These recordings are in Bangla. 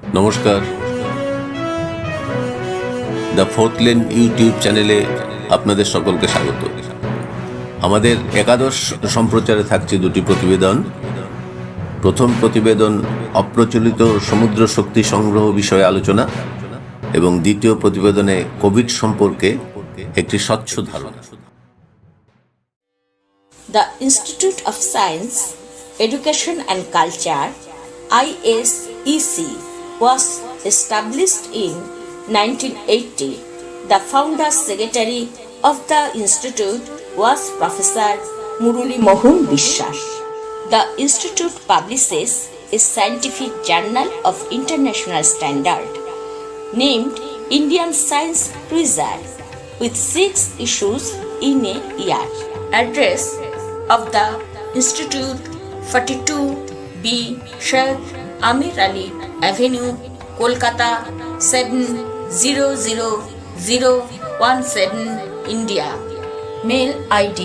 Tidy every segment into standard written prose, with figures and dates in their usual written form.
নমস্কার, দ্য ফোর্থ লেন ইউটিউব চ্যানেলে আপনাদের সকলকে স্বাগত। আমাদের একাদশ সম্প্রচারে থাকছে দুটি প্রতিবেদন। প্রথম প্রতিবেদন অপ্রচলিত সমুদ্র শক্তি সংগ্রহ বিষয়ে আলোচনা এবং দ্বিতীয় প্রতিবেদনে কোভিড সম্পর্কে একটি স্বচ্ছ ধারণা। The Institute of Science, Education and Culture (ISEC) was established in 1980. The founder secretary of the institute was Professor Murali Mohun Bishwas. The institute publishes a scientific journal of international standard named Indian Science Cruiser with 6 issues in a year. Address of the institute 42B Sheikh Amir Ali Avenue, Kolkata 700017, India. Mail ID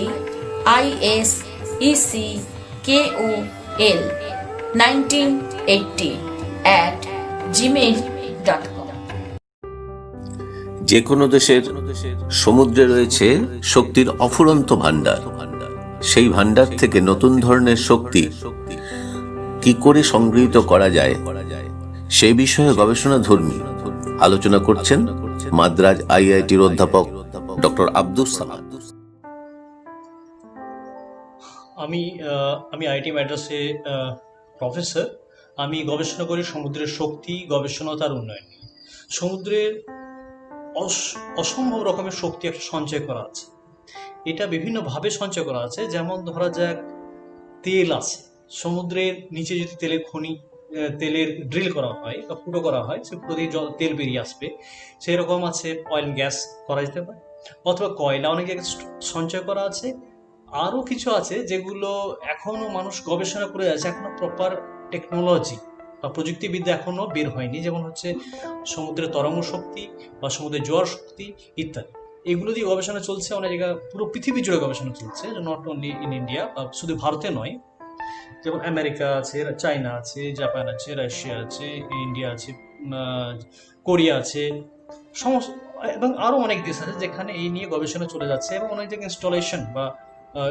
iseckol1980@gmail.com. যে কোনো দেশের সমুদ্রে রয়েছে শক্তির অফুরন্ত ভাণ্ডার। সেই ভাণ্ডার থেকে নতুন ধরনের শক্তি কি করে সংগৃহীত করা যায় সে বিষয়ে গবেষণাধর্মী আলোচনা করছেন মাদ্রাজ আইআইটির অধ্যাপক ডক্টর আব্দুস সামাদ। আমি আইআইটি মাদ্রাসে প্রফেসর। আমি গবেষণা করি সমুদ্রের শক্তি, গবেষণা তার উন্নয়ন নিয়ে। সমুদ্রের অসম্ভব রকমের শক্তি একটা সঞ্চয় করা আছে। এটা বিভিন্নভাবে সঞ্চয় করা আছে। যেমন ধরা যাক, তেল আছে সমুদ্রের নিচে, যদি তেলের ড্রিল করা হয় বা ফুটো করা হয়, সে ফুটো দিয়ে তেল বেরিয়ে আসবে। সেই রকম আছে অয়েল গ্যাস করা যেতে পারে, অথবা কয়লা অনেক জায়গায় সঞ্চয় করা আছে। আরও কিছু আছে যেগুলো এখনও মানুষ গবেষণা করে আছে, এখনো প্রপার টেকনোলজি বা প্রযুক্তিবিদ্যা এখনও বের হয়নি। যেমন হচ্ছে সমুদ্রের তরঙ্গ শক্তি বা সমুদ্রের জোয়ার শক্তি ইত্যাদি। এগুলো দিয়ে গবেষণা চলছে অনেক জায়গায়, পুরো পৃথিবী জুড়ে গবেষণা চলছে, নট অনলি ইন ইন্ডিয়া, শুধু ভারতে নয়। যেমন আমেরিকা আছে, চায়না আছে, জাপান আছে, রাশিয়া আছে, ইন্ডিয়া আছে, কোরিয়া আছে, সমস্ত, এবং আরও অনেক দেশ আছে যেখানে এই নিয়ে গবেষণা চলে যাচ্ছে, এবং অনেক জায়গায় ইনস্টলেশন বা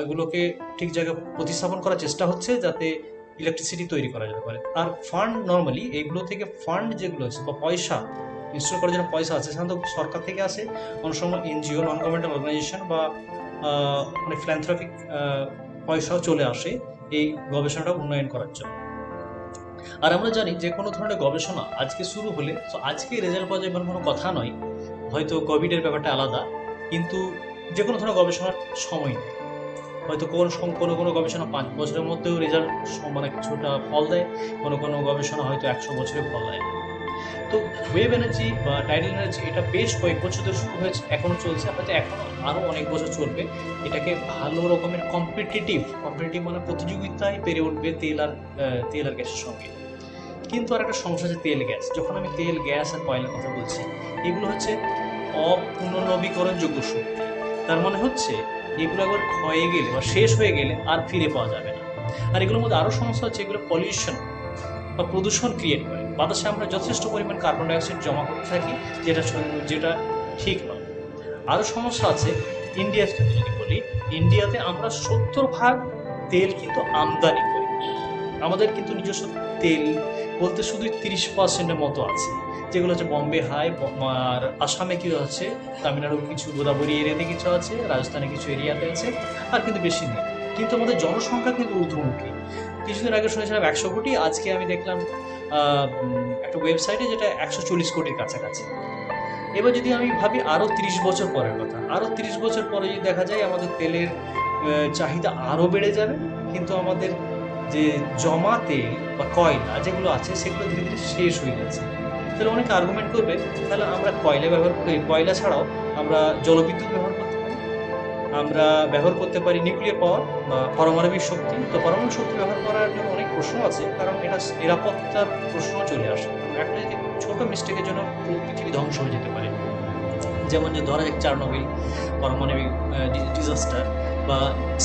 এগুলোকে ঠিক জায়গায় প্রতিস্থাপন করার চেষ্টা হচ্ছে যাতে ইলেকট্রিসিটি তৈরি করা যেতে পারে। আর ফান্ড, নর্মালি এইগুলো থেকে ফান্ড যেগুলো আছে বা পয়সা ইনস্টল করার জন্য পয়সা আছে, সাধারণত সরকার থেকে আসে, অনেক সময় এনজিও, নন গভর্নমেন্টাল অর্গানাইজেশন বা অনেক ফিলান্থ্রপিক পয়সাও চলে আসে এই গবেষণাটা উন্নয়ন করার জন্য। আর আমরা জানি যে কোনো ধরনের গবেষণা আজকে শুরু হলে, তো আজকে রেজাল্ট পাওয়া যাবে কোনো কথা নয়, হয়তো কোভিডের ব্যাপারটা আলাদা, কিন্তু যে কোনো ধরনের গবেষণার সময় নেই। হয়তো কোনো গবেষণা 5 বছরের মধ্যেও রেজাল্ট মানে কিছুটা ফল দেয়, কোনো গবেষণা হয়তো 100 বছরে ফল দেয়। তো ওয়েভ এনার্জি বা টাইডাল এনার্জি এটা বেশ কয়েক বছর ধরে শুরু হয়েছে, এখনও চলছে, হয়তো এখনও আরও অনেক বছর চলবে। এটাকে ভালো রকমের কম্পিটিটিভ মানে প্রতিযোগিতায় পেরে উঠবে তেল আর গ্যাসের সঙ্গে। কিন্তু আর একটা সমস্যা আছে তেল গ্যাস। যখন আমি তেল, গ্যাস আর কয়লার কথা বলছি, এগুলো হচ্ছে অপুনর্নবীকরণযোগ্য শক্তি। তার মানে হচ্ছে এগুলো একবার ক্ষয়ে গেলে বা শেষ হয়ে গেলে আর ফিরে পাওয়া যাবে না। আর এগুলোর মধ্যে আরও সমস্যা হচ্ছে, এগুলো পলিউশন বা প্রদূষণ ক্রিয়েট করে। বাতাসে আমরা যথেষ্ট পরিমাণ কার্বন ডাইঅক্সাইড জমা করতে থাকি, যেটা ঠিক নয়। আরও সমস্যা আছে ইন্ডিয়ার ক্ষেত্রে। যদি বলি, ইন্ডিয়াতে আমরা 70% তেল কিন্তু আমদানি করি। আমাদের কিন্তু নিজস্ব তেল বলতে শুধু 30%-এর মতো আছে, যেগুলো হচ্ছে বম্বে হাই, আর আসামে কিছু আছে, তামিলনাড়ুর কিছু, গোদাবরী এরিয়াতে কিছু আছে, রাজস্থানে কিছু এরিয়াতে আছে, আর কিন্তু বেশি নেই। কিন্তু আমাদের জনসংখ্যা কিন্তু ঊর্ধ্বমুখী। কিছুদিন আগে শুনেছিলাম 100 কোটি, আজকে আমি দেখলাম একটা ওয়েবসাইটে যেটা 140 কোটির কাছাকাছি। এবার যদি আমি ভাবি আরও 30 বছর পরের কথা, আরও 30 বছর পরে যদি দেখা যায় আমাদের তেলের চাহিদা আরও বেড়ে যাবে, কিন্তু আমাদের যে জমা তেল বা কয়লা যেগুলো আছে সেগুলো ধীরে ধীরে শেষ হয়ে যাচ্ছে। তাহলে অনেকে আর্গুমেন্ট করবে, তাহলে আমরা কয়লা ছাড়াও আমরা জলবিদ্যুৎ ব্যবহার করতে পারি, আমরা ব্যবহার করতে পারি নিউক্লিয়ার পাওয়ার বা পারমাণবিক শক্তি। তো পারমাণবিক শক্তি ব্যবহার করার জন্য অনেক প্রশ্ন আছে, কারণ এটা নিরাপত্তার প্রশ্ন চলে আসে। একটা যদি ছোট মিস্টেকের জন্য পুরো পৃথিবী ধ্বংস হয়ে যেতে পারে। যেমন যে ধরা যাক চার্নোবিল পারমাণবিক ডিজাস্টার, বা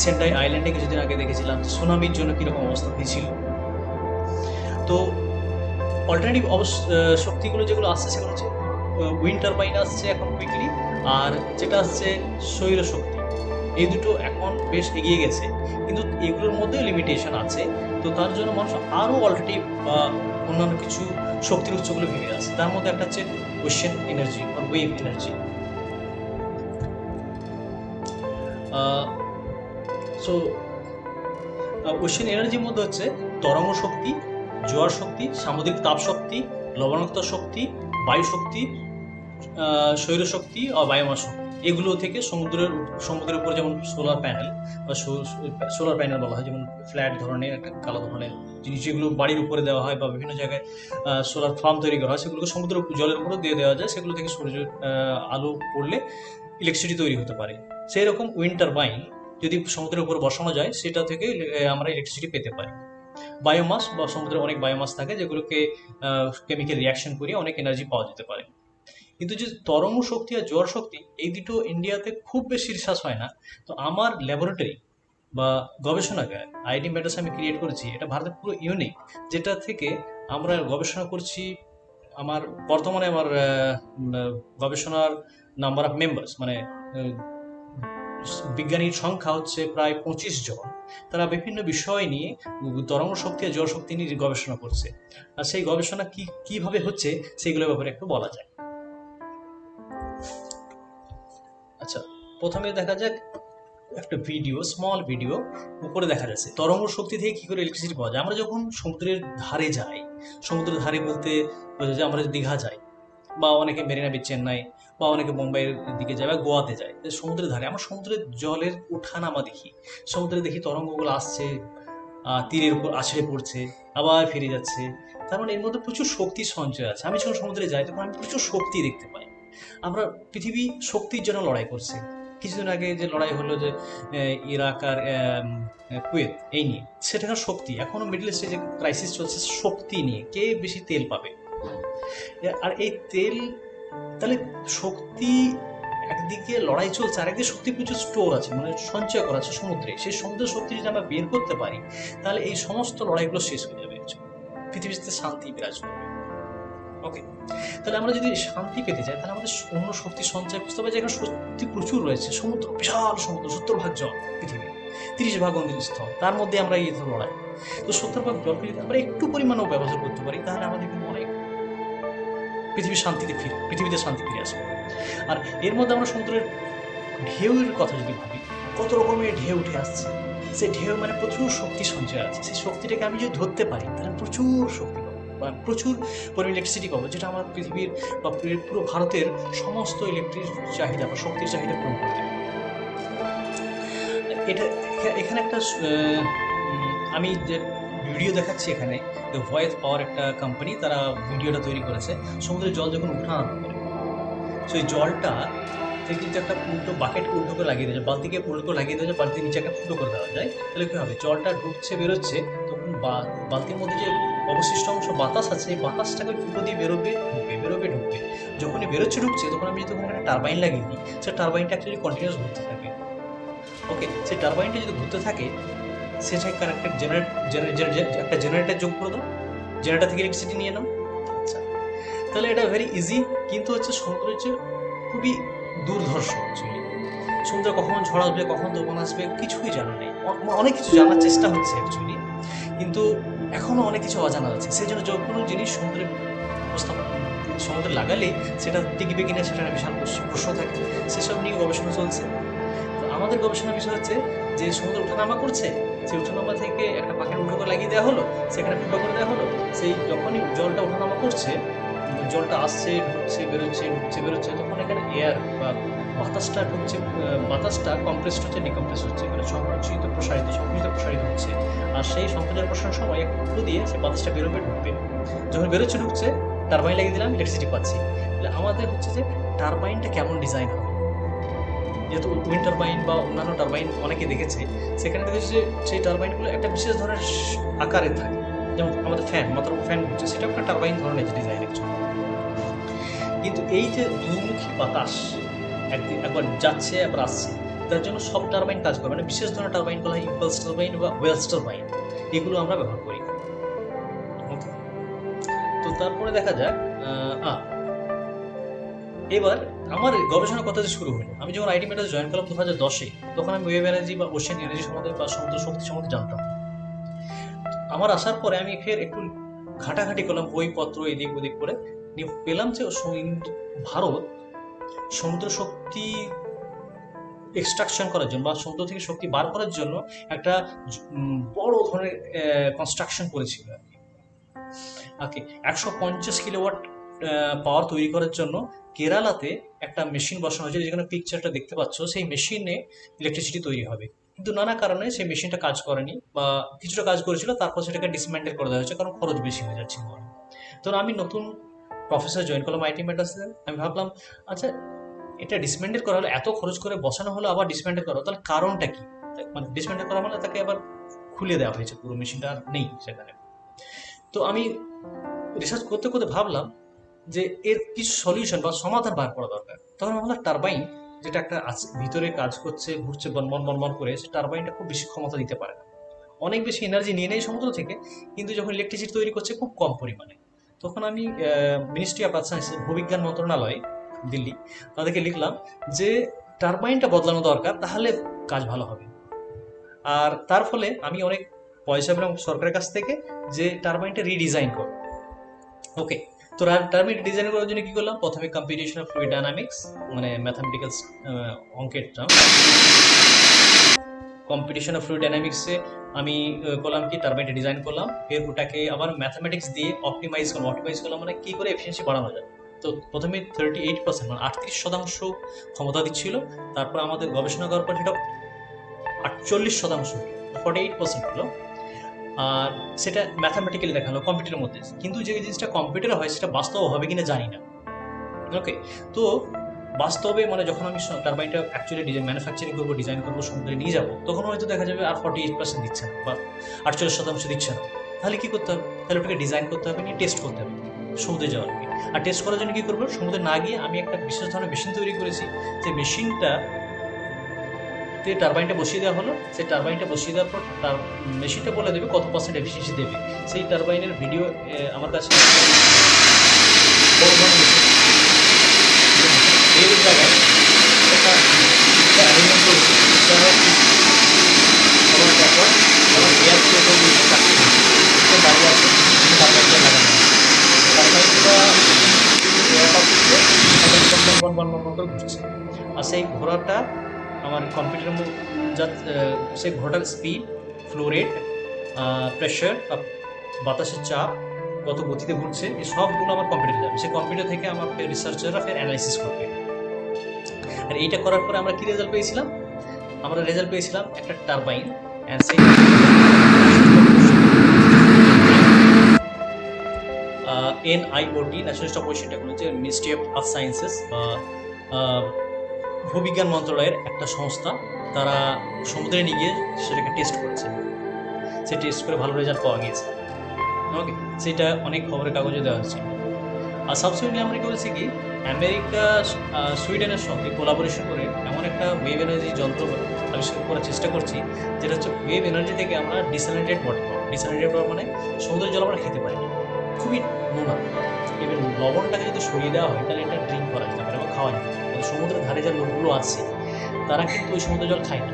সেন্ডাই আইল্যান্ডে কিছুদিন আগে দেখেছিলাম সুনামির জন্য কীরকম অবস্থা হয়েছিল। তো অল্টারনেটিভ শক্তিগুলো যেগুলো আসছে সেগুলো হচ্ছে উইন্ড টারবাইন আসছে এখন কুইকলি, আর যেটা আসছে সৌর শক্তি। এই দুটো এখন বেশ এগিয়ে গেছে, কিন্তু এগুলোর মধ্যেও লিমিটেশন আছে। তো তার জন্য মানুষ আরও অল্টারনেটিভ বা অন্যান্য কিছু শক্তির উৎসগুলো ভেবে আছে। তার মধ্যে একটা হচ্ছে ওশেন এনার্জি বা ওয়েভ এনার্জি। সো ওশেন এনার্জির মধ্যে হচ্ছে তরঙ্গ শক্তি, জোয়ার শক্তি, সামুদ্রিক তাপ শক্তি, লবণাক্ত শক্তি, বায়ু শক্তি, সৌর শক্তি আর বায়োমাস শক্তি। এগুলো থেকে সমুদ্রের উপর যেমন সোলার প্যানেল বা সোলার প্যানেল বলা হয়, যেমন ফ্ল্যাট ধরনের একটা কালো ধরনের জিনিস যেগুলো বাড়ির উপরে দেওয়া হয় বা বিভিন্ন জায়গায় সোলার ফার্ম তৈরি করা হয়, সেগুলোকে সমুদ্রের জলের উপরেও দিয়ে দেওয়া যায়। সেগুলো থেকে সূর্যের আলো পড়লে ইলেকট্রিসিটি তৈরি হতে পারে। সেই রকম উইন্ড টারবাইন যদি সমুদ্রের উপর বসানো যায়, সেটা থেকে আমরা ইলেকট্রিসিটি পেতে পারি। বায়োমাস বা সমুদ্রে অনেক বায়োমাস থাকে যেগুলোকে কেমিক্যাল রিয়াকশন করিয়ে অনেক এনার্জি পাওয়া যেতে পারে। কিন্তু যে তরঙ্গ শক্তি আর জোয়ার শক্তি, এই দুটো ইন্ডিয়াতে খুব বেশি রিসার্চ হয় না। তো আমার ল্যাবরেটরি বা গবেষণাগার আইআইটি ম্যাড্রাস আমি ক্রিয়েট করেছি, এটা ভারতের পুরো ইউনিক, যেটা থেকে আমরা গবেষণা করছি। বর্তমানে আমার গবেষণার নাম্বার অফ মেম্বার্স মানে বিজ্ঞানীর সংখ্যা হচ্ছে প্রায় 25 জন। তারা বিভিন্ন বিষয় নিয়ে তরঙ্গ শক্তি আর জোয়ার শক্তি নিয়ে গবেষণা করছে। আর সেই গবেষণা কিভাবে হচ্ছে সেইগুলোর ব্যাপারে একটু বলা যায়। আচ্ছা, প্রথমে দেখা যাক একটা স্মল ভিডিও। উপরে দেখা যাচ্ছে তরঙ্গ শক্তি থেকে কি করে ইলেকট্রিসিটি পাওয়া যায়। আমরা যখন সমুদ্রের ধারে যাই, সমুদ্রের ধারে বলতে বোঝা যায় আমরা দীঘা যাই, বা অনেকে মেরিনা বিচ চেন্নাই, বা অনেকে মুম্বাইয়ের দিকে যায় বা গোয়াতে যায়, সমুদ্রের ধারে আমরা সমুদ্রের জলের ওঠানামা দেখি। সমুদ্রে দেখি তরঙ্গগুলো আসছে, তীরের উপর আছড়ে পড়ছে, আবার ফিরে যাচ্ছে। তার মানে এর মধ্যে প্রচুর শক্তি সঞ্চয় আছে। আমি যখন সমুদ্রে যাই তখন আমি প্রচুর শক্তি দেখতে পাই। আমরা পৃথিবী শক্তির জন্য লড়াই করছে। কিছুদিন আগে যে লড়াই হলো যে ইরাক আর কুয়েত, এই নিয়ে, সেটা শক্তি। এখনো মিডল ইস্টে যে ক্রাইসিস চলছে শক্তি নিয়ে, কে বেশি তেল পাবে। আর এই তেল, তাহলে শক্তি একদিকে লড়াই চলছে, আরেকদিকে শক্তি প্রচুর স্টোর আছে, মানে সঞ্চয় করা আছে সমুদ্রে। সেই সমুদ্রের শক্তি যদি আমরা বের করতে পারি, তাহলে এই সমস্ত লড়াইগুলো শেষ হয়ে যাবে, পৃথিবীতে শান্তি বিরাজ করবে। ওকে, তাহলে আমরা যদি শান্তি পেতে চাই, তাহলে আমাদের অন্য শক্তি সঞ্চয় বুঝতে হবে যে এখানে শক্তি প্রচুর রয়েছে। সমুদ্র, বিশাল সমুদ্র, 70 ভাগ জল পৃথিবী, 30 ভাগ অন্য স্থল, তার মধ্যে আমরা এই লড়াই। তো 70 ভাগ জলকে যদি আমরা একটু পরিমাণেও ব্যবহার করতে পারি, তাহলে আমাদের কিন্তু অনেক পৃথিবীতে শান্তি ফিরে আসবে। আর এর মধ্যে আমরা সমুদ্রের ঢেউয়ের কথা যদি ভাবি, কত রকমের ঢেউ উঠে আসছে। সেই ঢেউ মানে প্রচুর শক্তি সঞ্চয় আছে। সেই শক্তিটাকে আমি যদি ধরতে পারি, তাহলে প্রচুর শক্তি পাবো বা প্রচুর পরিমাণ ইলেকট্রিসিটি পাবো, যেটা আমার পৃথিবীর বা পুরো ভারতের সমস্ত ইলেকট্রিক চাহিদা বা শক্তির চাহিদা পূরণ করবে। এখানে একটা আমি যে ভিডিও দেখাচ্ছি, এখানে ভয়েস পাওয়ার একটা কোম্পানি, তারা ভিডিওটা তৈরি করেছে। সমুদ্রের জল যখন উঠানামা করে, সেই জলটা থেকে যদি একটা বাকেট উল্টো করে লাগিয়ে দেওয়া যায়, বালতিকে উল্টো করে লাগিয়ে দেওয়া যায়, বালতির নিচে একটা ফুটো করে দেওয়া যায়, তাহলে কী হবে, জলটা ঢুকছে বেরোচ্ছে, তখন বালতির মধ্যে যে অবশিষ্ট অংশ বাতাস আছে, এই বাতাসটাকে ফুটো দিয়ে বেরোবে ঢুকবে। যখনই ঢুকছে, তখন আমি যদি একটা টারবাইন লাগিয়ে দিই, সেই টারবাইনটা অ্যাকচুয়ালি কন্টিনিউয়াস ঘুরতে থাকবে। ওকে, সেই টারবাইনটা যদি ঘুরতে থাকে, সেটাকে একটা জেনারেটর যোগ করে দাও, জেনারেটর থেকে ইলেকট্রিসিটি নিয়ে নাও। আচ্ছা, তাহলে এটা ভেরি ইজি। কিন্তু হচ্ছে সমুদ্র হচ্ছে খুবই দুর্ধর্ষ। অ্যাকচুয়ালি সমুদ্রে কখন ঝড় আসবে, কখন তুফান আসবে, কিছুই জানা নেই। অনেক কিছু জানার চেষ্টা হচ্ছে অ্যাকচুয়ালি, কিন্তু এখনও অনেক কিছু অজানা আছে। সেই জন্য যে কোনো জিনিস সমুদ্রে লাগালে সেটা টিকবে কিনা, সেটা একটা বিশাল প্রশ্ন থাকে। সেসব নিয়ে গবেষণা চলছে। তো আমাদের গবেষণার বিষয় হচ্ছে যে সমুদ্র ওঠানামা করছে, সেই ওঠানামা থেকে একটা পাখির উল্টো করে লাগিয়ে দেওয়া হলো, সেখানে ফুটো করে দেওয়া হলো। সেই যখনই জলটা ওঠানামা করছে, জলটা আসছে, ঢুকছে, বেরোচ্ছে, তখন এখানে এয়ার বা বাতাসটা ঢুকছে, বাতাসটা কম্প্রেসড হচ্ছে, ডিকম্প্রেস হচ্ছে, মানে সংকুচিত প্রসারিত হচ্ছে। আর সেই সংকোচন প্রসারণের সময় একটু দিয়ে সেই বাতাসটা ঢুকবে। যখন ঢুকছে, টারবাইন লাগিয়ে দিলাম, ইলেকট্রিসিটি পাচ্ছি। তাহলে আমাদের হচ্ছে যে টারবাইনটা কেমন ডিজাইন হবে, যেহেতু উইন্ড টারবাইন বা অন্যান্য টারবাইন অনেকে দেখেছে, সেখানে দেখেছে যে সেই টারবাইনগুলো একটা বিশেষ ধরনের আকারে থাকে। যেমন আমাদের ফ্যান ঘুরছে, সেটা একটা টারবাইন ধরনের ডিজাইন অ্যাকচুয়ালি। কিন্তু এই যে দুমুখী বাতাস একবার যাচ্ছে আবার আসছে, তার জন্য সব টারবাইন কাজ করে, মানে বিশেষ ধরনের টারবাইনগুলো হয় ইম্পালস টারবাইন বা ওয়েলস টারবাইন, এগুলো আমরা ব্যবহার করি। ওকে, তো তারপরে দেখা যাক এবার আমার গবেষণা কথা যে শুরু হলো, আমি যখন আইটি মেটাস জয়েন করলাম 2010-এ, তখন আমি ওয়েভ এনার্জি বা ওশেন এনার্জি সম্বন্ধে বা সমুদ্র শক্তি সম্বন্ধে জানতাম। আমার আসার পরে আমি ফের একটু ঘাটাঘাটি করলাম, বইপত্র এদিক ওদিক করে পেলাম যে ভারত সমুদ্র শক্তি এক্সট্রাকশন করার জন্য বা সমুদ্র থেকে শক্তি বার করার জন্য একটা বড় ধরনের কনস্ট্রাকশন করেছিল আর কি। 150 কিলোওয়াট পাওয়ার তৈরি করার জন্য কেরালাতে একটা মেশিন বসানো হয়েছে, যেখানে পিকচারটা দেখতে পাচ্ছ, সেই মেশিনে ইলেকট্রিসিটি তৈরি হবে। কিন্তু নানা কারণে সেই মেশিনটা কাজ করেনি বা কিছুটা কাজ করেছিল, তারপর সেটাকে ডিসমেন্টেল করে দেওয়া হয়েছে, কারণ খরচ বেশি হয়ে যাচ্ছিল। তো আমি নতুন প্রফেসর জয়েন করলাম আইটি মেটাসে। আমি ভাবলাম আচ্ছা, এটা ডিসমেন্টেল করা হলো, এত খরচ করে বসানো হলো, আবার ডিসমেন্টেল করা হলো, তাহলে কারণটা কি? মানে ডিসমেন্টেল করা মানে তাকে আবার খুলে দেওয়া হয়েছে, পুরো মেশিনটা আর নেই সেখানে। তো আমি রিসার্চ করতে করতে ভাবলাম যে এর কিছু সলিউশন বা সমাধান বার করা দরকার। তখন ভাবলাম টারবাইন, যেটা একটা ভিতরে কাজ করছে, ঘুরছে বনবন বনবন করে, সে টারবাইনটা খুব বেশি ক্ষমতা দিতে পারে না, অনেক বেশি এনার্জি নিয়ে নেয় সমুদ্র থেকে, কিন্তু যখন ইলেকট্রিসিটি তৈরি করছে খুব কম পরিমাণে। তখন আমি মিনিস্ট্রি অফ আর্থ সায়েন্স, ভূবিজ্ঞান মন্ত্রণালয়, দিল্লি, তাদেরকে লিখলাম যে টারবাইনটা বদলানো দরকার, তাহলে কাজ ভালো হবে। আর তার ফলে আমি অনেক পয়সা পেলাম সরকারের কাছ থেকে যে টারবাইনটা রিডিজাইন করো। ওকে, তো টারবাইন ডিজাইন করার জন্য কি করলাম, প্রথমে কম্পিউটেশনাল ফ্লুইড ডায়নামিক্স, মানে ম্যাথামেটিক্যাল অঙ্কের টার্ম, কম্পিটিশনাল ফ্লুইড ডায়নামিক্সে আমি করলাম কি টারবাইনটা ডিজাইন করলাম, এর ওটাকে আবার ম্যাথামেটিক্স দিয়ে অপটিমাইজ করলাম মানে কি করে এফিসিয়েন্সি বাড়ানো যায়। তো প্রথমে 38% মানে 38% ক্ষমতা দিচ্ছিল, তারপর আমাদের গবেষণা করার পর সেটা 48%, 48% হলো। আর সেটা ম্যাথামেটিক্যালি দেখালো কম্পিউটারের মধ্যে, কিন্তু যে জিনিসটা কম্পিউটারে হয় সেটা বাস্তব হবে কিনা জানি না। ওকে, তো বাস্তবে মানে যখন আমি টারবাইনটা অ্যাকচুয়ালি ম্যানুফ্যাকচারিং করবো, ডিজাইন করবো, সমুদ্রে নিয়ে যাবো, তখন হয়তো দেখা যাবে আর 48% দিচ্ছে না বা 48% দিচ্ছে না। তাহলে কি করতে হবে? তাহলে ওটাকে ডিজাইন করতে হবে, নিয়ে টেস্ট করতে হবে সমুদ্রে যাওয়ার আগে। আর টেস্ট করার জন্য কি করবো, সমুদ্রে না গিয়ে আমি একটা বিশেষ ধরনের মেশিন তৈরি করেছি, যে মেশিনটা টারবাইনটা বসিয়ে দেওয়া হলো। সেই টারবাইনটা বসিয়ে দেওয়ার পর তার মেশিনটা বলে দেবে কত পার্সেন্ট এফিসিয়েন্সি দেবে। সেই টারবাইনের ভিডিও আমার কাছে এর জায়গায় একটা অ্যারেঞ্জমেন্ট করেছি, সবার ব্যাপার আমার এয়ার ফ্লো দাঁড়িয়ে আছে, টারবাইনটা লাগানো করে ঘুরছে। আর সেই ঘোড়াটা আমার কম্পিউটারের সেই ঘোড়াটার স্পিড, ফ্লো রেট, প্রেশার, বাতাসের চাপ, কত গতিতে ঘুরছে, এই সবগুলো আমার কম্পিউটারে যাবে। সেই কম্পিউটার থেকে আমার রিসার্চাররা ফের অ্যানালাইসিস করবে। আর এইটা করার পরে আমরা কি রেজাল্ট পেয়েছিলাম? আমরা রেজাল্ট পেয়েছিলাম একটা টারবাইন, অ্যান্ড সেই NIOT, national stop ocean technology, ministry of sciences, ভূবিজ্ঞান মন্ত্রণালয়ের একটা সংস্থা, তারা সমুদ্রে নিয়ে গিয়ে সেটাকে টেস্ট করেছে। সে টেস্ট করে ভালো রেজাল্ট পাওয়া গিয়েছে। ওকে, সেটা অনেক খবরের কাগজে দেওয়া হচ্ছে। আর সাবসিকুয়েন্টলি আমরা করেছি কি, আমেরিকা সুইডেনের সঙ্গে কোলাবোরেশন করে এমন একটা ওয়েভ এনার্জি যন্ত্র আবিষ্কার করার চেষ্টা করছি, যেটা হচ্ছে ওয়েভ এনার্জি থেকে আমরা ডিস্যালিনেটেড ওয়াটার পাবো। ডিস্যালিনেটেড ওয়াটার মানে সমুদ্রের জল আমরা খেতে পারি না, খুবই নোনা। এবার লবণটাকে যদি সরিয়ে দেওয়া হয় তাহলে এটা ড্রিঙ্ক করা যেতে পারে বা খাওয়া যেতে পারে। কিন্তু সমুদ্রের ধারে যে লোকগুলো আছে তারা কিন্তু ওই সমুদ্রের জল খায় না,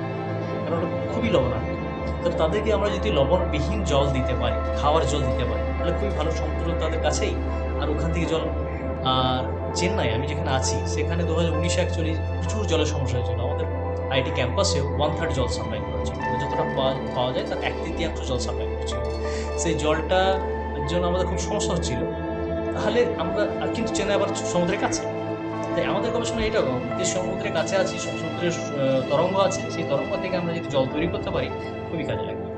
কারণ ওটা খুবই লবণাক্ত। তো তাদেরকে আমরা যদি লবণবিহীন জল দিতে পারি, খাওয়ার জল দিতে পারি, তাহলে খুবই ভালো। সমুদ্র তাদের কাছেই, আর ওখান থেকে জল। আর চেন্নাই আমি যেখানে আছি সেখানে 2019-এ অ্যাকচুয়ালি প্রচুর জলের সমস্যা হয়েছিল। আমাদের আইটি ক্যাম্পাসেও 1/3 জল সাপ্লাই করা হচ্ছিল, যতটা পাওয়া যায় তার 1/3 জল সাপ্লাই করছিল। সেই জলটার জন্য আমাদের খুব সমস্যা হচ্ছিল। তাহলে আমরা, কিন্তু চেন্নাই আবার সমুদ্রের কাছে, তাই আমাদের গবেষণা এইরকম যে সমুদ্রের কাছে আছি, সমুদ্রের তরঙ্গ আছে, সেই তরঙ্গ থেকে আমরা যদি জল তৈরি করতে পারি খুবই কাজে লাগবে।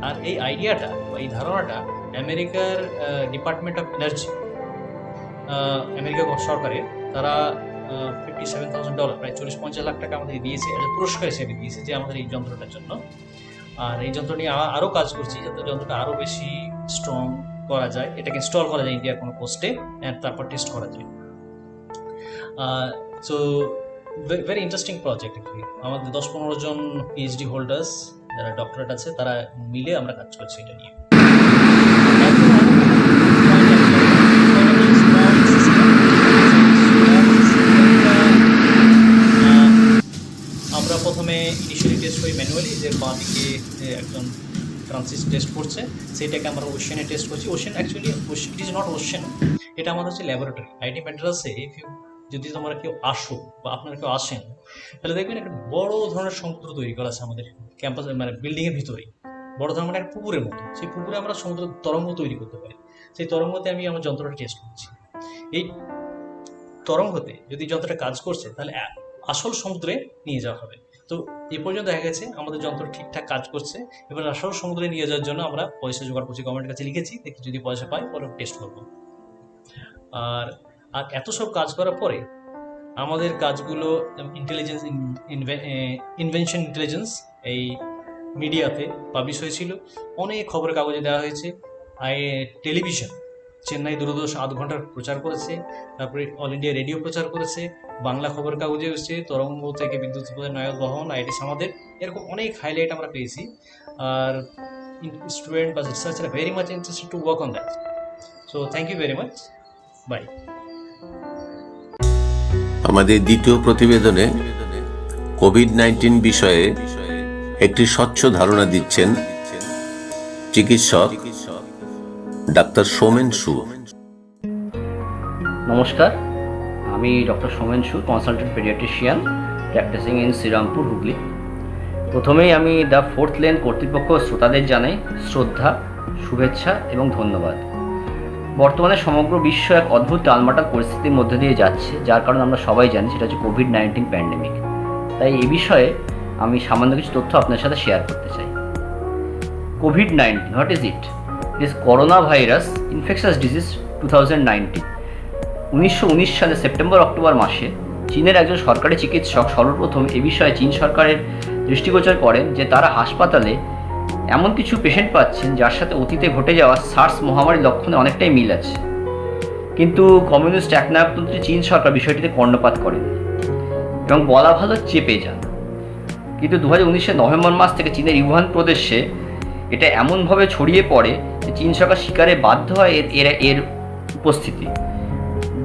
আর এই আইডিয়াটা বা এই ধারণাটা আমেরিকার ডিপার্টমেন্ট অফ এনার্জি, আমেরিকা সরকারের, তারা $57,000 প্রায় 40-50 লাখ টাকা আমাদের দিয়েছে, একটা পুরস্কার হিসেবে দিয়েছে যে আমাদের এই যন্ত্রটার জন্য। আর এই যন্ত্র নিয়ে আরও কাজ করছি যাতে যন্ত্রটা আরও বেশি স্ট্রং করা যায়, এটাকে ইনস্টল করা যায় ইন্ডিয়ার কোনো পোস্টে, অ্যান্ড তারপর টেস্ট করা যায়। So very interesting project. আমাদের 10-15 জন PhD হোল্ডার্স যারা ডক্টরেট আছে, তারা মিলে আমরা কাজ করছি এটা নিয়ে। বাঁ দিকে একজন ফ্রান্সিস টেস্ট করছে, সেইটাকে আমরা ওশেনে টেস্ট করছি। Ocean actually it is not ocean, এটা আমাদের হচ্ছে ল্যাবরেটরি। আইটি ম্যাড্রাসে যদি তোমরা কেউ আসো বা আপনারা কেউ আসেন, তাহলে দেখবেন একটা বড় ধরনের সমুদ্র তৈরি করা আছে আমাদের ক্যাম্পাসে, মানে বিল্ডিংয়ের ভিতরেই বড় ধরনের মানে একটা পুকুরের মতো। সেই পুকুরে আমরা সমুদ্র তরঙ্গ তৈরি করতে পারি। সেই তরঙ্গতে আমি আমার যন্ত্রটা টেস্ট করছি। এই তরঙ্গতে যদি যন্ত্রটা কাজ করছে, তাহলে আসল সমুদ্রে নিয়ে যাওয়া হবে। তো এ পর্যন্ত দেখা গেছে আমাদের যন্ত্র ঠিকঠাক কাজ করছে। এবার আসল সমুদ্রে নিয়ে যাওয়ার জন্য আমরা পয়সা জোগাড় করছি, গভর্নমেন্টের কাছে লিখেছি, দেখি যদি পয়সা পাই পরে টেস্ট করবো। আর আর এত সব কাজ করার পরে আমাদের কাজগুলো ইন্টেলিজেন্স ইনভেনশন ইন্টেলিজেন্স এই মিডিয়াতে পাবলিশ হয়েছিল, অনেক খবরের কাগজে দেওয়া হয়েছে। টেলিভিশন চেন্নাই দূরদর্শন 8 ঘন্টার প্রচার করেছে, তারপরে অল ইন্ডিয়া রেডিও প্রচার করেছে, বাংলা খবরের কাগজে এসেছে, তরঙ্গ থেকে বিদ্যুৎ উৎপাদন নায়ক বহন, আইটি আমাদের, এরকম অনেক হাইলাইট আমরা পেয়েছি। আর স্টুডেন্ট বা researcher very much interested to work on that. So thank you very much, bye. আমাদের দ্বিতীয় প্রতিবেদনে কোভিড-19 বিষয়ে একটি স্বচ্ছ ধারণা দিচ্ছেন চিকিৎসক ডাক্তার সোমেন সু। নমস্কার, আমি doctor Somen Su, consultant paediatrician, practising in Srirampur, Hooghly. প্রথমেই আমি দ্য ফোর্থ লেন কর্তৃপক্ষ শ্রোতাদের জানাই শ্রদ্ধা, শুভেচ্ছা এবং ধন্যবাদ। বর্তমানে সমগ্র বিশ্ব এক অদ্ভুত টালমাটাল পরিস্থিতির মধ্যে দিয়ে যাচ্ছে, যার কারণে আমরা সবাই জানি সেটা হচ্ছে কোভিড-19 প্যান্ডেমিক। তাই এই বিষয়ে আমি সামান্য কিছু তথ্য আপনার সাথে শেয়ার করতে চাই। COVID-19, what is it? It is corona virus infectious disease 2019। 1919 সালে সেপ্টেম্বর-অক্টোবর মাসে চীনের একজন সরকারি চিকিৎসক সর্বপ্রথম এ বিষয়ে চীন সরকারের দৃষ্টিগোচর করেন যে তারা হাসপাতালে এমন কিছু পেশেন্ট পাচ্ছেন যার সাথে অতীতে ঘটে যাওয়া সার্স মহামারীর লক্ষণে অনেকটাই মিল আছে। কিন্তু কমিউনিস্ট একনায়কতন্ত্রী চীন সরকার বিষয়টিতে কর্ণপাত করেন এবং বলা ভালো চেপে যান। কিন্তু 2019 নভেম্বর মাস থেকে চীনের ইউহান প্রদেশে এটা এমনভাবে ছড়িয়ে পড়ে যে চীন সরকার স্বীকারে বাধ্য হয় এর উপস্থিতি।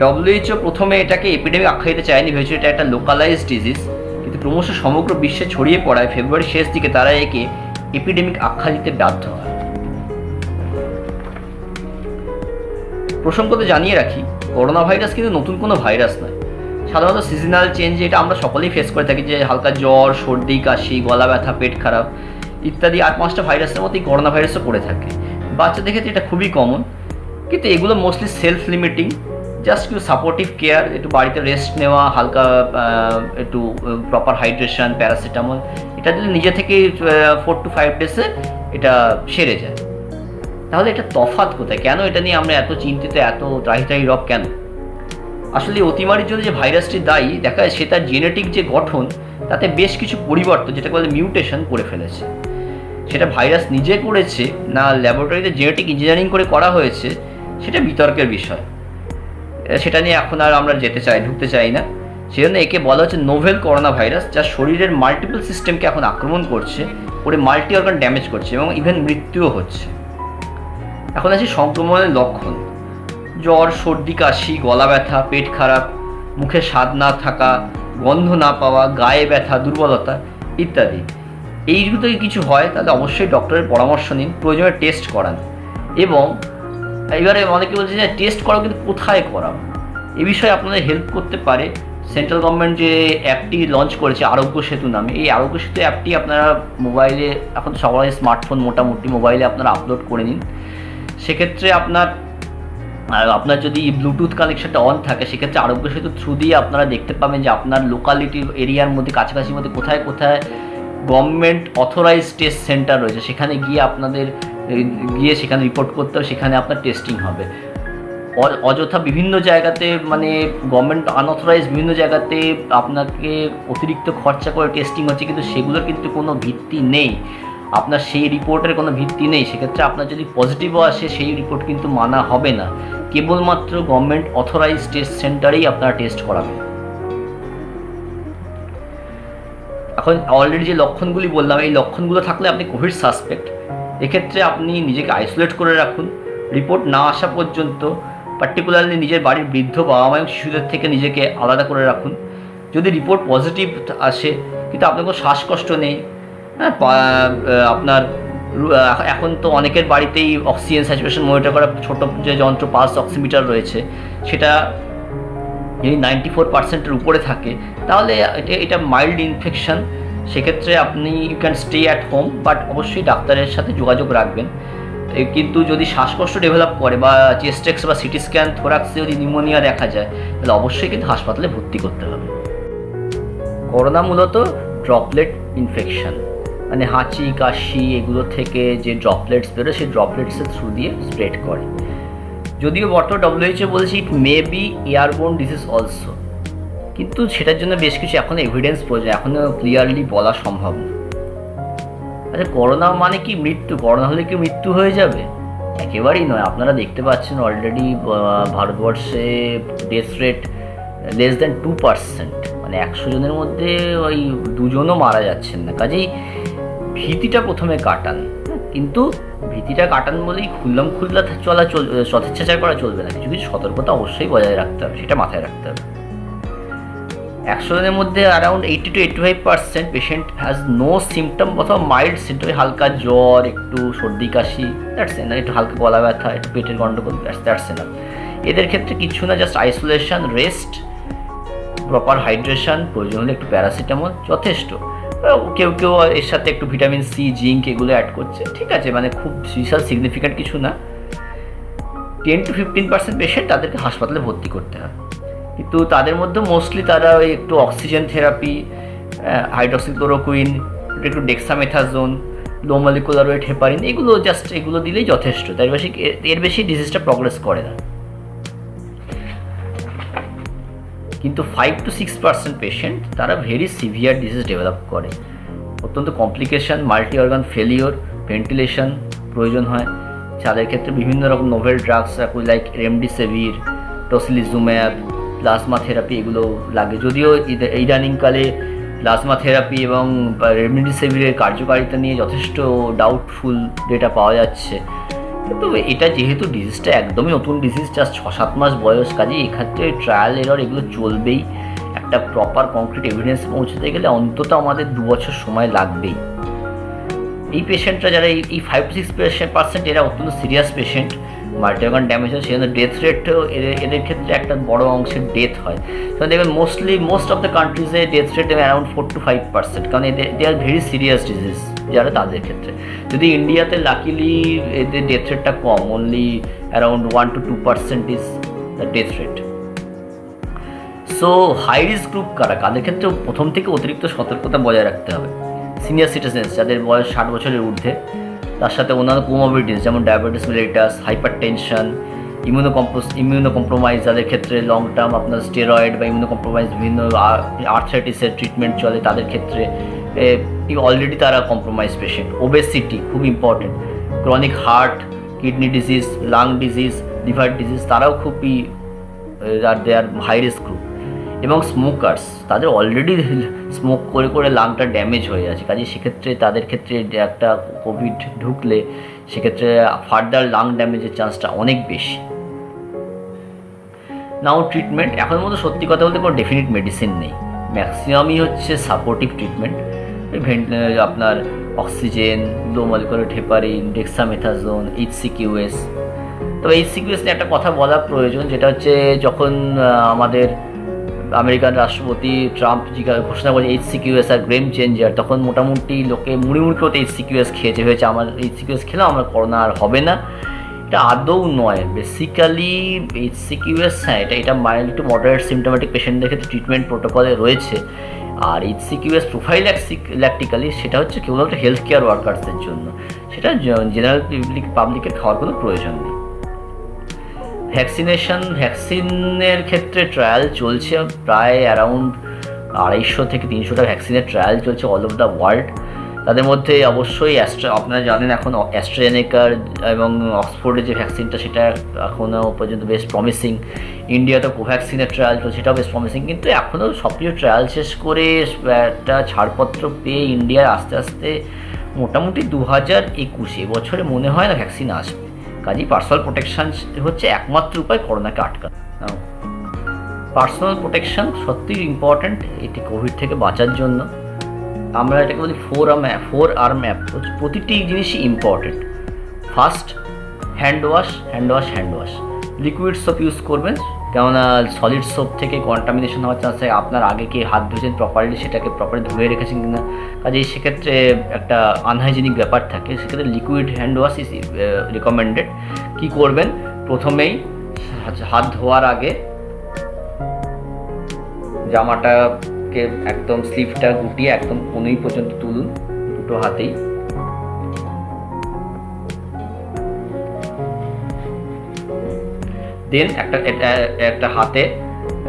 WHO প্রথমে এটাকে এপিডেমিক আখ্যা দিতে চায়নি, ভেবেছিল এটা একটা লোকালাইজড ডিজিজ, কিন্তু ক্রমশ সমগ্র বিশ্বে ছড়িয়ে পড়ায় ফেব্রুয়ারির শেষ দিকে তারা একে এপিডেমিক আখ্যা দিতে বাধ্য হয়। প্রসঙ্গত জানিয়ে রাখি, করোনা ভাইরাস কিন্তু নতুন কোনো ভাইরাস নয়। সাধারণত সিজনাল চেঞ্জ, এটা আমরা সকলেই ফেস করে থাকি, যে হালকা জ্বর, সর্দি, কাশি, গলা ব্যথা, পেট খারাপ ইত্যাদি 8-5টা ভাইরাসের মধ্যেই করোনা ভাইরাসও পড়ে থাকে। বাচ্চাদের ক্ষেত্রে এটা খুবই কমন, কিন্তু এগুলো মোস্টলি সেলফ লিমিটিং, জাস্ট কিছু সাপোর্টিভ কেয়ার, একটু বাড়িতে রেস্ট নেওয়া, হালকা একটু প্রপার হাইড্রেশন, প্যারাসিটামল, এটা যদি নিজে থেকে 4 to 5 ডেজে এটা সেরে যায়। তাহলে এটা তফাৎ কোথায়? কেন এটা নিয়ে আমরা এত চিন্তিত, এত ত্রাহি রব কেন? আসলে অতিমারির জন্য যে ভাইরাসটি দায়ী দেখা যায়, সে তার জেনেটিক যে গঠন তাতে বেশ কিছু পরিবর্তন, যেটা বলে মিউটেশন, করে ফেলেছে। সেটা ভাইরাস নিজে করেছে না ল্যাবরেটরিতে জেনেটিক ইঞ্জিনিয়ারিং করে করা হয়েছে, সেটা বিতর্কের বিষয়। সেটা নিয়ে এখন আর আমরা ঢুকতে চাই না। সেজন্য একে বলা হচ্ছে নোভেল করোনা ভাইরাস, যা শরীরের মাল্টিপল সিস্টেমকে এখন আক্রমণ করছে, করে মাল্টি অর্গান ড্যামেজ করছে এবং ইভেন মৃত্যুও হচ্ছে। এখন আছে সংক্রমণের লক্ষণ: জ্বর, সর্দি, কাশি, গলা ব্যথা, পেট খারাপ, মুখে স্বাদ না থাকা, গন্ধ না পাওয়া, গায়ে ব্যথা, দুর্বলতা ইত্যাদি। এই যদি কিছু হয় তাহলে অবশ্যই ডক্টরের পরামর্শ নিন, প্রয়োজনে টেস্ট করান। এবং এবারে অনেকে বলছে যে টেস্ট করাও, কিন্তু কোথায় করাবো? এ বিষয়ে আপনাদের হেল্প করতে পারে সেন্ট্রাল গভর্নমেন্ট যে অ্যাপটি লঞ্চ করেছে আরোগ্য সেতু নামে। এই আরোগ্য সেতু অ্যাপটি আপনারা মোবাইলে, এখন সবাই স্মার্টফোন মোটামুটি মোবাইলে আপনারা আপলোড করে নিন। সেক্ষেত্রে আপনার যদি ব্লুটুথ কানেকশনটা অন থাকে, সেক্ষেত্রে আরোগ্য সেতু থ্রু দিয়ে আপনারা দেখতে পাবেন যে আপনার লোকালিটি এরিয়ার মধ্যে, কাছাকাছির মধ্যে কোথায় কোথায় গভর্নমেন্ট অথরাইজড টেস্ট সেন্টার রয়েছে। সেখানে গিয়ে সেখানে রিপোর্ট করতে হবে, সেখানে আপনার টেস্টিং হবে। অযথা বিভিন্ন জায়গাতে, মানে গভর্নমেন্ট আনঅথরাইজ বিভিন্ন জায়গাতে আপনাকে অতিরিক্ত খরচা করে টেস্টিং হচ্ছে, কিন্তু সেগুলোর কিন্তু কোনো ভিত্তি নেই, আপনার সেই রিপোর্টের কোনো ভিত্তি নেই। সেক্ষেত্রে আপনার যদি পজিটিভও আসে, সেই রিপোর্ট কিন্তু মানা হবে না। কেবলমাত্র গভর্নমেন্ট অথরাইজ টেস্ট সেন্টারেই আপনারা টেস্ট করাবেন। এখন অলরেডি যে লক্ষণগুলি বললাম, এই লক্ষণগুলো থাকলে আপনি কোভিড সাসপেক্ট। এক্ষেত্রে আপনি নিজেকে আইসোলেট করে রাখুন রিপোর্ট না আসা পর্যন্ত। পার্টিকুলারলি নিজের বাড়ির বৃদ্ধ বাবা মা এবং শিশুদের থেকে নিজেকে আলাদা করে রাখুন। যদি রিপোর্ট পজিটিভ আসে কিন্তু আপনার কোনো শ্বাসকষ্ট নেই, হ্যাঁ, আপনার এখন তো অনেকের বাড়িতেই অক্সিজেন স্যাচুরেশন মনিটর করা ছোট যে যন্ত্র পালস অক্সিমিটার রয়েছে, সেটা যদি 94%-এর উপরে থাকে তাহলে এটা মাইল্ড ইনফেকশন। সেক্ষেত্রে আপনি you can stay at home, but অবশ্যই ডাক্তারের সাথে যোগাযোগ রাখবেন। কিন্তু যদি শ্বাসকষ্ট ডেভেলপ করে বা চেস্ট এক্স বা সিটি স্ক্যান থোরাক্সে যদি নিউমোনিয়া দেখা যায়, তাহলে অবশ্যই কিন্তু হাসপাতালে ভর্তি করতে হবে। করোনা মূলত ড্রপলেট ইনফেকশন, মানে হাঁচি কাশি এগুলো থেকে যে ড্রপলেটস বেরোয় সেই ড্রপলেটসের থ্রু দিয়ে স্প্রেড করে। যদিও বর্তমান WHO বলেছে it may be airborne disease also, কিন্তু সেটার জন্য বেশ কিছু এখনও এভিডেন্স প্রয়োজন, এখনও ক্লিয়ারলি বলা সম্ভব না। আচ্ছা, করোনা মানে কি মৃত্যু? করোনা হলে কি মৃত্যু হয়ে যাবে? একেবারেই নয়। আপনারা দেখতে পাচ্ছেন অলরেডি ভারতবর্ষে ডেথ রেট লেস দ্যান 2%, মানে 100 জনের মধ্যে ওই 2 জনও মারা যাচ্ছেন না। কাজেই ভীতিটা প্রথমে কাটান, কিন্তু ভীতিটা কাটান বলেই খুল্লা সতেচ্ছাচার করা চলবে না। কিছু কিছু সতর্কতা অবশ্যই বজায় রাখতে হবে, সেটা মাথায় রাখতে হবে। 100 জনের মধ্যে around 80 to 85% patient has no symptom অথবা মাইল্ড সিমটম, হালকা জ্বর, একটু সর্দি কাশি, দ্যাটস এনাফ, একটু হালকা গলা ব্যথা, একটু পেটের গন্ডগোল, দ্যাটস এনাফ। এদের ক্ষেত্রে কিছু না, just isolation, rest, proper hydration, প্রয়োজন হলে একটু প্যারাসিটামল যথেষ্ট। কেউ কেউ এর সাথে একটু ভিটামিন সি, জিঙ্ক এগুলো অ্যাড করছে, ঠিক আছে, মানে খুব বিশাল সিগনিফিক্যান্ট কিছু না। 10 to 15% পেশেন্ট তাদেরকে হাসপাতালে ভর্তি করতে হয়, কিন্তু তাদের মধ্যে মোস্টলি তারা ওই একটু অক্সিজেন থেরাপি, হাইড্রক্সিক্লোরোকুইন, একটু ডেক্সামেথাজোন, লো মলিকুলার ওয়েট হেপারিন, এগুলো দিলেই যথেষ্ট। এর বেশি ডিজিজটা প্রগ্রেস করে না। কিন্তু 5 to 6% পেশেন্ট তারা ভেরি সিভিয়ার ডিজিজ ডেভেলপ করে, অত্যন্ত complication, multi organ failure, ventilation প্রয়োজন হয়। তাদের ক্ষেত্রে বিভিন্ন রকম novel drugs like remdesivir, tocilizumab, plasma therapy এগুলো লাগে। যদিও ইদানিংকালে প্লাজমা থেরাপি এবং রেমডিসিভিরের কার্যকারিতা নিয়ে যথেষ্ট ডাউটফুল ডেটা পাওয়া যাচ্ছে, কিন্তু এটা যেহেতু ডিজিজটা একদমই নতুন ডিজিজ, জাস্ট 6-7 মাস বয়স, কাজে এক্ষেত্রে ট্রায়াল এরর এগুলো চলবেই। একটা প্রপার কংক্রিট এভিডেন্স পৌঁছতে গেলে অন্তত আমাদের 2 বছর সময় লাগবেই। এই পেশেন্টরা যারা এই 5 to 6% এরা অত্যন্ত serious patient, multi organ damage হয়, সেজন্য ডেথ রেটও এদের ক্ষেত্রে একটা বড় অংশের ডেথ হয়। কারণ দেখবেন মোস্ট অফ দ্য কান্ট্রিজে ডেথ রেট অ্যারাউন্ড 4 to 5%, কারণ they are very serious disease যারা তাদের ক্ষেত্রে। যদি ইন্ডিয়াতে লাকিলি এদের ডেথ রেটটা কম, only around 1 to 2% is the death rate. So high risk group কাদের ক্ষেত্রে প্রথম থেকে অতিরিক্ত সতর্কতা বজায় রাখতে হবে। সিনিয়র সিটিজেন্স যাদের বয়স 60 বছরের ঊর্ধ্বে, তার সাথে অন্যান্য কোমরবিডিটিস যেমন diabetes mellitus, hyper tension, immuno compromise, যাদের ক্ষেত্রে লং টার্ম আপনার স্টেরয়েড বা ইমিউনো কম্প্রোমাইজ বিভিন্ন আর্থ্রাইটিসের ট্রিটমেন্ট চলে, তাদের ক্ষেত্রে অলরেডি তারা কম্প্রোমাইজ পেশেন্ট। ওবেসিটি খুব important, chronic heart, kidney disease, lung disease, liver disease, তারাও খুবই দে আর হাই রিস্ক গ্রুপ। এবং স্মোকার্স, তাদের অলরেডি স্মোক করে করে লাংটা ড্যামেজ হয়ে যাচ্ছে, কাজে সেক্ষেত্রে তাদের ক্ষেত্রে একটা কোভিড ঢুকলে সেক্ষেত্রে ফার্দার লাং ড্যামেজের চান্সটা অনেক বেশি। নাও ট্রিটমেন্ট, এখন মতো সত্যি কথা বলতে কোনো ডেফিনিট মেডিসিন নেই, ম্যাক্সিমামই হচ্ছে সাপোর্টিভ ট্রিটমেন্ট। আপনার অক্সিজেন, লো মলিকুলার হেপারিন, ডেক্সামেথাজোন, HCQS। তবে HCQS নিয়ে একটা কথা বলা প্রয়োজন, যেটা হচ্ছে যখন আমাদের আমেরিকান রাষ্ট্রপতি ট্রাম্প ঘোষণা করেছে HCQS আর গেম চেঞ্জার, তখন মোটামুটি লোকে মুড়ি করতে HCQS খেয়েছে, হয়েছে আমার HCQS খেলাম আমার করোনা আর হবে না। এটা আদৌ নয়। বেসিক্যালি HCQS, হ্যাঁ, এটা মাইল্ড টু মডারেট সিমটোম্যাটিক পেশেন্টদের ক্ষেত্রে ট্রিটমেন্ট প্রোটোকলে রয়েছে। আর HCQS প্রোফাইল্যাক্টিক্যালি সেটা হচ্ছে কেবলমাত্র হেলথ কেয়ার ওয়ার্কার্সদের জন্য, সেটা জেনারেল পাবলিকের খাওয়ার কোনো প্রয়োজন নেই। ভ্যাকসিনের ক্ষেত্রে ট্রায়াল চলছে, প্রায় অ্যারাউন্ড 250 থেকে 300টা ভ্যাকসিনের ট্রায়াল চলছে অল ওভার দ্য ওয়ার্ল্ড। তাদের মধ্যে অবশ্যই আপনারা জানেন এখন অ্যাস্ট্রাজেনেকার এবং অক্সফোর্ডের যে ভ্যাকসিনটা সেটা এখনও পর্যন্ত বেশ প্রমিসিং। ইন্ডিয়াতে কোভ্যাক্সিনের ট্রায়াল চলছে, সেটাও বেশ প্রমিসিং। কিন্তু এখনও সব কিছু ট্রায়াল শেষ করে একটা ছাড়পত্র পেয়ে ইন্ডিয়ার আস্তে আস্তে মোটামুটি 2021 এবছরে মনে হয় না ভ্যাকসিন আসবে। কাজেই পার্সোনাল প্রোটেকশান হচ্ছে একমাত্র উপায় করোনাকে আটকানো। পার্সোনাল প্রোটেকশান সত্যিই ইম্পর্ট্যান্ট এটি কোভিড থেকে বাঁচার জন্য। আমরা এটাকে বলি 4 আর্ম অ্যাপ্রোচ। প্রতিটি জিনিসই important. First hand wash. Liquid soap use করবেন, কেননা সলিড সোপ থেকে কন্টামিনেশন হওয়ার চান্স থাকে। আপনার আগে কি হাত ধুয়েছেন প্রপারলি, সেটাকে প্রপারলি ধুয়ে রেখেছেন কিনা, কাজেই সেক্ষেত্রে একটা আনহাইজেনিক ব্যাপার থাকে। সেক্ষেত্রে liquid hand wash is recommended. কী করবেন, প্রথমেই হাত ধোয়ার আগে জামাটাকে একদম স্লিভটা গুটিয়ে একদম কোনোই পর্যন্ত তুলুন দুটো হাতেই। দেন একটা হাতে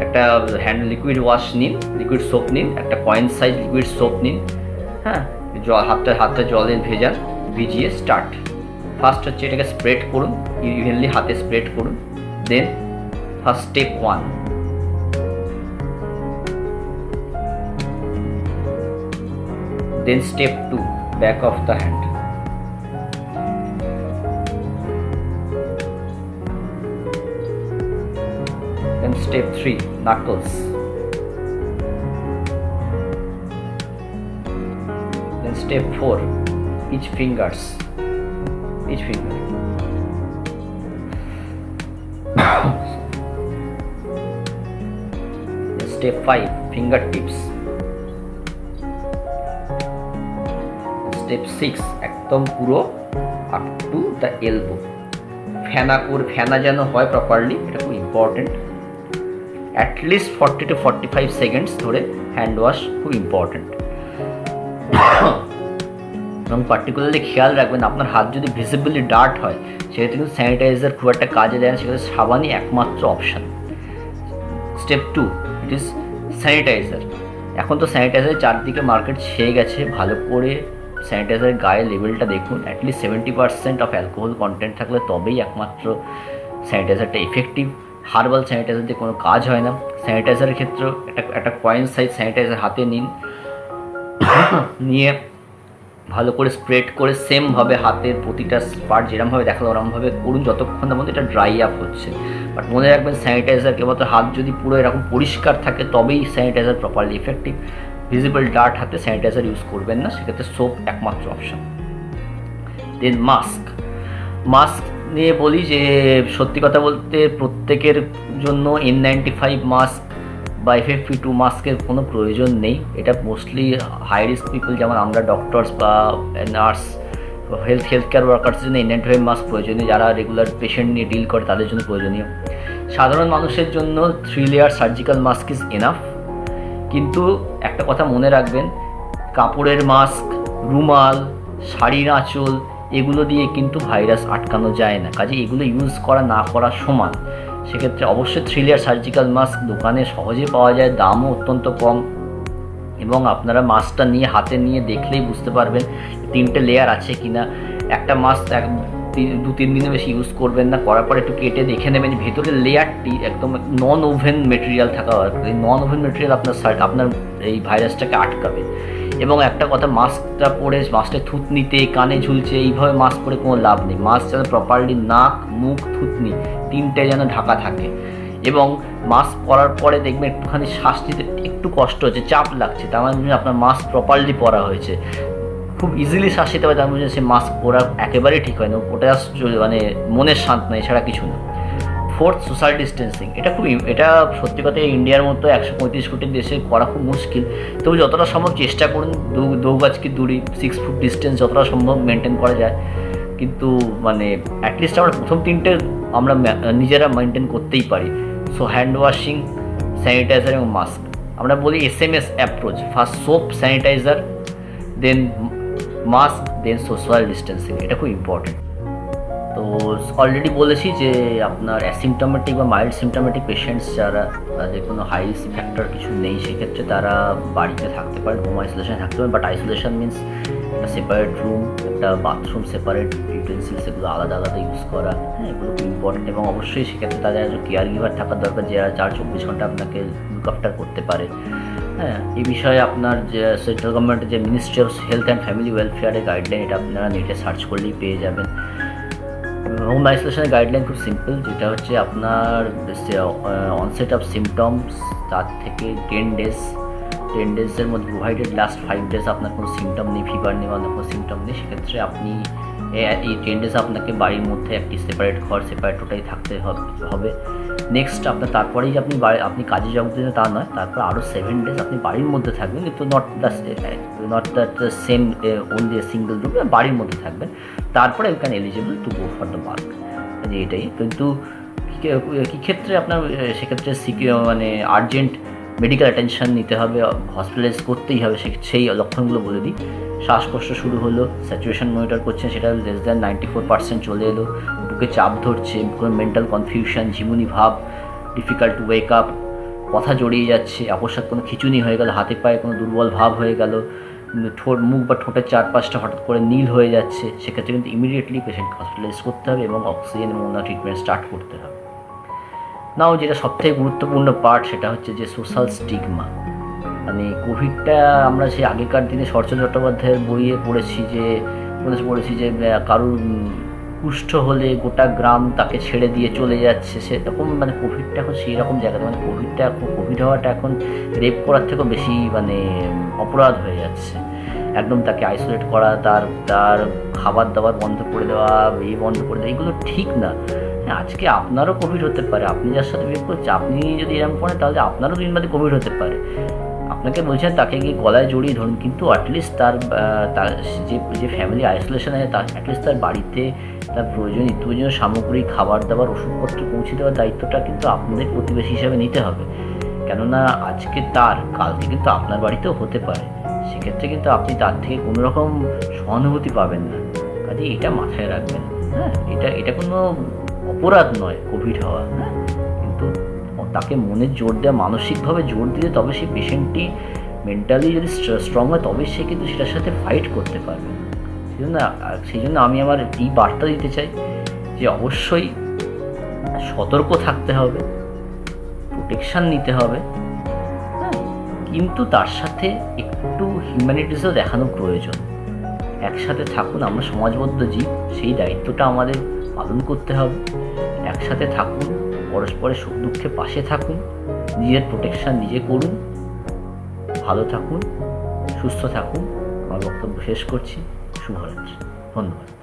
একটা হ্যান্ড লিকুইড ওয়াশ নিন, লিকুইড সোপ নিন, একটা কয়েন সাইজ লিকুইড সোপ নিন। হ্যাঁ, হাতটা জলে ভিজিয়ে স্টার্ট। ফার্স্ট হচ্ছে এটাকে স্প্রেড করুন, ইভেনলি হাতে স্প্রেড করুন। দেন first step 1, then step 2, back of the hand. Then step 3, knuckles. Then step 4, each finger. Then step 5, fingertips. Step 6, একদম পুরো আপ টু দ্য এলবো। ফেনা যেন হয় প্রপারলি, এটা খুব ইম্পর্টেন্ট। অ্যাটলিস্ট 40 to 45 সেকেন্ডস ধরে হ্যান্ড ওয়াশ খুব ইম্পর্টেন্ট। এবং পার্টিকুলারলি খেয়াল রাখবেন, আপনার হাত যদি ভিজিবলি ডার্ট হয় সেক্ষেত্রে কিন্তু স্যানিটাইজার খুব একটা কাজে দেয় না, সেক্ষেত্রে সাবানই একমাত্র option. Step 2, it is sanitiser. এখন তো স্যানিটাইজারের চারদিকে মার্কেট ছেয়ে গেছে, ভালো করে স্যানিটাইজারের গায়ে লেভেলটা দেখুন। অ্যাটলিস্ট 70% অফ অ্যালকোহল কন্টেন্ট থাকলে তবেই একমাত্র স্যানিটাইজারটা এফেক্টিভ। হার্বাল স্যানিটাইজার দিয়ে কোনো কাজ হয় না। স্যানিটাইজারের ক্ষেত্রেও একটা কয়েন সাইজ স্যানিটাইজার হাতে নিয়ে ভালো করে স্প্রেড করে সেমভাবে হাতের প্রতিটা পার্ট যেরকমভাবে দেখালো ওরকমভাবে করুন যতক্ষণ না পর্যন্ত এটা ড্রাই আপ হচ্ছে। বাট মনে রাখবেন, স্যানিটাইজার কেবলমাত্র হাত যদি পুরো এরকম পরিষ্কার থাকে তবেই sanitiser properly effective. Visible dirt হাতে স্যানিটাইজার ইউজ করবেন না, সেক্ষেত্রে সোপ একমাত্র অপশান। দেন মাস্ক নিয়ে বলি যে সত্যি কথা বলতে প্রত্যেকের জন্য N95 মাস্ক বা FFP2 মাস্কের কোনো প্রয়োজন নেই। এটা মোস্টলি হাই রিস্ক পিপল, যেমন আমরা ডক্টরস বা নার্স, হেলথ কেয়ার ওয়ার্কার্সের জন্য N95 মাস্ক প্রয়োজনীয়। যারা রেগুলার পেশেন্ট নিয়ে ডিল করে তাদের জন্য প্রয়োজনীয়। সাধারণ মানুষের জন্য 3 layer surgical mask is enough. কিন্তু একটা কথা মনে রাখবেন, কাপড়ের মাস্ক, রুমাল, শাড়ির আঁচল এগুলো দিয়ে কিন্তু ভাইরাস আটকানো যায় না, কাজে এগুলো ইউজ করা না করা সমান। সেক্ষেত্রে অবশ্যই 3 লেয়ার সার্জিক্যাল মাস্ক দোকানে সহজে পাওয়া যায়, দামও অত্যন্ত কম। এবং আপনারা মাস্কটা নিয়ে হাতে নিয়ে দেখলেই বুঝতে পারবেন 3টে লেয়ার আছে কিনা। একটা মাস্ক 2-3 দিনের বেশি ইউজ করবেন না, করার পর একটু কেটে দেখে নেবেন ভেতরের লেয়ারটি একদম নন ওভেন মেটেরিয়াল থাকা দরকার। এই নন ওভেন মেটেরিয়াল আপনার এই ভাইরাসটাকে আটকাবে। এবং একটা কথা, মাস্কটা পরে মাস্কের থুতনিতে, কানে ঝুলছে এইভাবে মাস্ক পরে কোনো লাভ নেই। মাস্ক যেন প্রপারলি নাক, মুখ, থুতনি 3টে যেন ঢাকা থাকে। এবং মাস্ক পরার পরে দেখবেন একটুখানি শ্বাস নিতে একটু কষ্ট হচ্ছে, চাপ লাগছে, তার মানে আপনার মাস্ক প্রপারলি পরা হয়েছে। খুব ইজিলি শ্বাস নিতে পারে, তার মধ্যে সে মাস্ক পরা একেবারেই ঠিক হয় না, ওটা মানে মনের শান্ত নয়, এছাড়া কিছু না। 4th, social distancing. এটা সত্যি কথা ইন্ডিয়ার মতো 135 কোটি দেশে করা খুব মুশকিল। তবে যতটা সম্ভব চেষ্টা করুন 2 গজ কি দূরি, 6 ফুট ডিস্টেন্স যতটা সম্ভব মেনটেন করা যায়। কিন্তু মানে অ্যাটলিস্ট আমরা প্রথম 3টে আমরা নিজেরা মেনটেন করতেই পারি। সো হ্যান্ড ওয়াশিং, স্যানিটাইজার এবং মাস্ক। আমরা বলি SMS approach, first soap, sanitiser, then mask, then social distancing. এটা খুব ইম্পর্টেন্ট। তো অলরেডি বলেছি যে আপনার অ্যাসিমটোমেটিক বা মাইল্ড সিমটোমেটিক পেশেন্টস যারা, তাদের কোনো হাই রিস্ক ফ্যাক্টর কিছু নেই, সেক্ষেত্রে তারা বাড়িতে থাকতে পারেন, হোম আইসোলেশনে থাকতে পারেন। বাট আইসোলেশন মিনস একটা সেপারেট রুম, একটা বাথরুম সেপারেট, ইউটেন্সিলস এগুলো আলাদা আলাদা ইউজ করা, হ্যাঁ, এগুলো খুব ইম্পর্টেন্ট। এবং অবশ্যই সেক্ষেত্রে তাদের একজন কেয়ার গিভার থাকার দরকার, যারা 24 ঘন্টা আপনাকে লুক আফটার করতে পারে। হ্যাঁ, এই বিষয়ে আপনার যে সেন্ট্রাল গভর্নমেন্টের যে ministry of health and family ওয়েলফেয়ারের গাইডলাইন, এটা আপনারা নেটে সার্চ করলেই পেয়ে যাবেন। হোম আইসোলেশনের গাইডলাইন খুব সিম্পল, যেটা হচ্ছে আপনার অনসেট অফ সিমটমস তার থেকে 10 days 10 ডেজের মধ্যে, প্রোভাইডেড লাস্ট 5 ডেজ আপনার কোনো সিমটম নেই, ফিভার নেই বা অন্য কোনো সিমটম নেই, সেক্ষেত্রে আপনি এই 10 ডেজ আপনাকে বাড়ির মধ্যে একটি সেপারেট ঘর, সেপারেট টোটাই থাকতে হবে। নেক্সট আপনার তারপরেই যে আপনি কাজে যোগ দিতে তা নয়, তারপর আরও 7 ডেজ আপনি বাড়ির মধ্যে থাকবেন, কিন্তু not that same only single room, বাড়ির মধ্যে থাকবেন। তারপরে you can eligible to go for the bulk. এটাই কিন্তু কী ক্ষেত্রে আপনার সেক্ষেত্রে মানে আর্জেন্ট মেডিকেল অ্যাটেনশন নিতে হবে, হসপিটালাইজ করতেই হবে। সেই লক্ষণগুলো বলে দিই। শ্বাসকষ্ট শুরু হলো, স্যাচুরেশন মনিটর করছেন, সেটা লেস দ্যান 94% চলে এলো, বুকে চাপ ধরছে, কোনো মেন্টাল কনফিউশন, ঝিমুনি ভাব, ডিফিকাল্ট টু ওয়েক আপ, কথা জড়িয়ে যাচ্ছে, অকস্মাৎ কোনো খিঁচুনি হয়ে গেল, হাতে পায়ে কোনো দুর্বল ভাব হয়ে গেল, মুখ বা ঠোঁটের চারপাশটা হঠাৎ করে নীল হয়ে যাচ্ছে, সেক্ষেত্রে কিন্তু ইমিডিয়েটলি পেশেন্টকে হসপিটালাইজ করতে হবে এবং অক্সিজেন এবং অন্য ট্রিটমেন্ট স্টার্ট করতে হবে। নাও যেটা সবথেকে গুরুত্বপূর্ণ পার্ট, সেটা হচ্ছে যে সোশ্যাল স্টিগমা। মানে কোভিডটা আমরা সেই আগেকার দিনে শরৎচন্দ্র চট্টোপাধ্যায়ের বইয়ে পড়েছি যে কারুর কুষ্ঠ হলে গোটা গ্রাম তাকে ছেড়ে দিয়ে চলে যাচ্ছে, সেরকম মানে কোভিডটা এখন সেই রকম জায়গাতে, মানে কোভিড হওয়াটা এখন রেপ করার থেকেও বেশি মানে অপরাধ হয়ে যাচ্ছে। একদম তাকে আইসোলেট করা, তার খাবার দাবার বন্ধ করে দেওয়া, বন্ধ করে দেওয়া, এগুলো ঠিক না। আজকে আপনারও কোভিড হতে পারে, আপনি যার সাথে বিহেভ করছেন, আপনি যদি এরকম করেন তাহলে আপনারও 2 দিন বাদে কোভিড হতে পারে। আপনাকে বলছেন তাকে গিয়ে গলায় জড়িয়ে ধরুন, কিন্তু অ্যাটলিস্ট তার যে ফ্যামিলি আইসোলেশন আছে, তার অ্যাটলিস্ট তার বাড়িতে তার প্রয়োজনীয় সামগ্রী, খাবার দাবার, ওষুধপত্র পৌঁছে দেওয়ার দায়িত্বটা কিন্তু আপনাদের প্রতিবেশী হিসাবে নিতে হবে। কেননা আজকে কালকে কিন্তু আপনার বাড়িতেও হতে পারে, সেক্ষেত্রে কিন্তু আপনি তার থেকে কোনো রকম সহানুভূতি পাবেন না। কাজে এটা মাথায় রাখবেন। হ্যাঁ, এটা কোনো অপরাধ নয় কোভিড হওয়া। হ্যাঁ, কিন্তু তাকে মনে জোর দেওয়া, মানসিকভাবে জোর দিলে তবে সেই পেশেন্টটি মেন্টালি যদি স্ট্রং হয়, তবে সে কিন্তু সেটার সাথে ফাইট করতে পারবে। সেই জন্য আমি আমার এই বার্তা দিতে চাই যে অবশ্যই সতর্ক থাকতে হবে, প্রোটেকশান নিতে হবে, হ্যাঁ, কিন্তু তার সাথে একটু হিউম্যানিটিসও দেখানো প্রয়োজন। একসাথে থাকুন, আমরা সমাজবদ্ধ জীব, সেই দায়িত্বটা আমাদের পালন করতে হবে। একসাথে থাকুন, পরস্পরের সুখ দুঃখে পাশে থাকুন, নিজের প্রোটেকশান নিজে করুন, ভালো থাকুন, সুস্থ থাকুন। আমার বক্তব্য শেষ করছি। শুভরাত্রি। ধন্যবাদ।